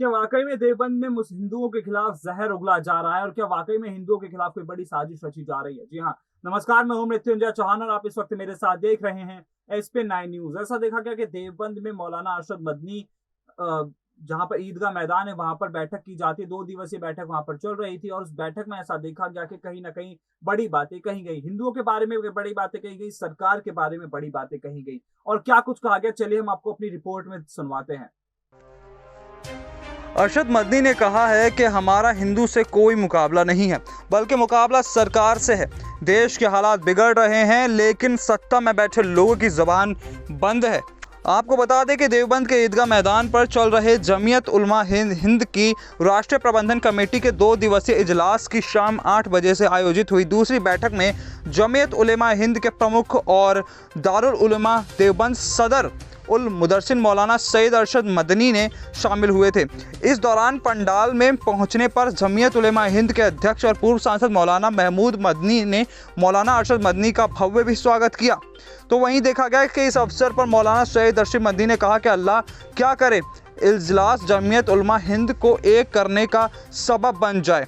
क्या वाकई में देवबंद में हिंदुओं के खिलाफ जहर उगला जा रहा है और क्या वाकई में हिंदुओं के खिलाफ कोई बड़ी साजिश रची जा रही है? जी हाँ, नमस्कार, मैं हूं मृत्युंजय चौहान और आप इस वक्त मेरे साथ देख रहे हैं एसपी 9 न्यूज। ऐसा देखा गया कि देवबंद में मौलाना अरशद मदनी जहां पर ईदगाह मैदान है वहां पर बैठक की जाती है। 2 दिवसीय बैठक वहां पर चल रही थी और उस बैठक में ऐसा देखा गया कि कहीं ना कहीं बड़ी बातें कही गई, हिंदुओं के बारे में बड़ी बातें कही गई, सरकार के बारे में बड़ी बातें कही गई। और क्या कुछ कहा गया, चलिए हम आपको अपनी रिपोर्ट में सुनवाते हैं। अरशद मदनी ने कहा है कि हमारा हिंदू से कोई मुकाबला नहीं है, बल्कि मुकाबला सरकार से है। देश के हालात बिगड़ रहे हैं, लेकिन सत्ता में बैठे लोगों की ज़बान बंद है। आपको बता दें कि देवबंद के ईदगाह मैदान पर चल रहे जमीयत उलमा हिंद की राष्ट्रीय प्रबंधन कमेटी के 2 दिवसीय इजलास की शाम 8 बजे से आयोजित हुई दूसरी बैठक में जमीयत उलमा हिंद के प्रमुख और दारुल उलमा देवबंद सदर उल मुदर्सिन मौलाना सैयद अरशद मदनी ने शामिल हुए थे। इस दौरान पंडाल में पहुंचने पर जमीयत उलमा हिंद के अध्यक्ष और पूर्व सांसद मौलाना महमूद मदनी ने मौलाना अरशद मदनी का भव्य भी स्वागत किया। तो वहीं देखा गया कि इस अवसर पर मौलाना सैयद अरशद मदनी ने कहा कि अल्लाह क्या करे इजलास जमीयत उलमा हिंद को एक करने का सबब बन जाए।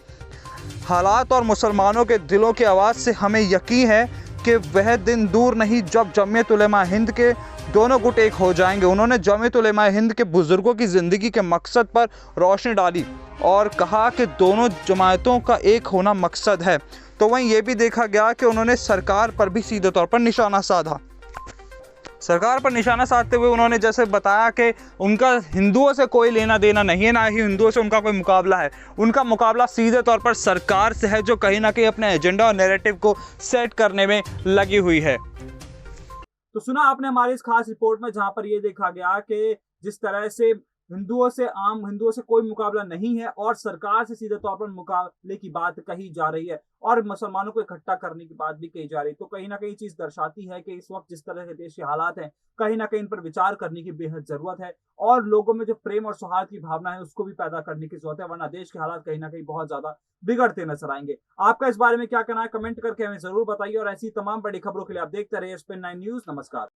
हालात और मुसलमानों के दिलों की आवाज़ से हमें यकीन है कि वह दिन दूर नहीं जब जमीयत उलमा हिंद के दोनों गुट एक हो जाएंगे। उन्होंने जमीयत उलमा हिंद के बुजुर्गों की ज़िंदगी के मकसद पर रोशनी डाली और कहा कि दोनों जमायतों का एक होना मकसद है। तो वहीं ये भी देखा गया कि उन्होंने सरकार पर भी सीधे तौर पर निशाना साधा। सरकार पर निशाना साधते हुए उन्होंने जैसे बताया कि उनका हिंदुओं से कोई लेना देना नहीं है, ना ही हिंदुओं से उनका कोई मुकाबला है। उनका मुकाबला सीधे तौर पर सरकार से है, जो कहीं ना कहीं अपने एजेंडा और नैरेटिव को सेट करने में लगी हुई है। तो सुना आपने हमारी इस खास रिपोर्ट में, जहां पर यह देखा गया कि जिस तरह से हिंदुओं से कोई मुकाबला नहीं है और सरकार से सीधे तौर पर मुकाबले की बात कही जा रही है और मुसलमानों को इकट्ठा करने की बात भी कही जा रही है। तो कहीं ना कहीं चीज दर्शाती है कि इस वक्त जिस तरह के देश के हालात हैं, कहीं ना कहीं इन पर विचार करने की बेहद जरूरत है और लोगों में जो प्रेम और सौहार्द की भावना है उसको भी पैदा करने की जरूरत है, वरना देश के हालात कहीं ना कहीं बहुत ज्यादा बिगड़ते नजर आएंगे। आपका इस बारे में क्या कहना है, कमेंट करके हमें जरूर बताइए और ऐसी तमाम बड़ी खबरों के लिए आप देखते रहिए एसपी 9 न्यूज। नमस्कार।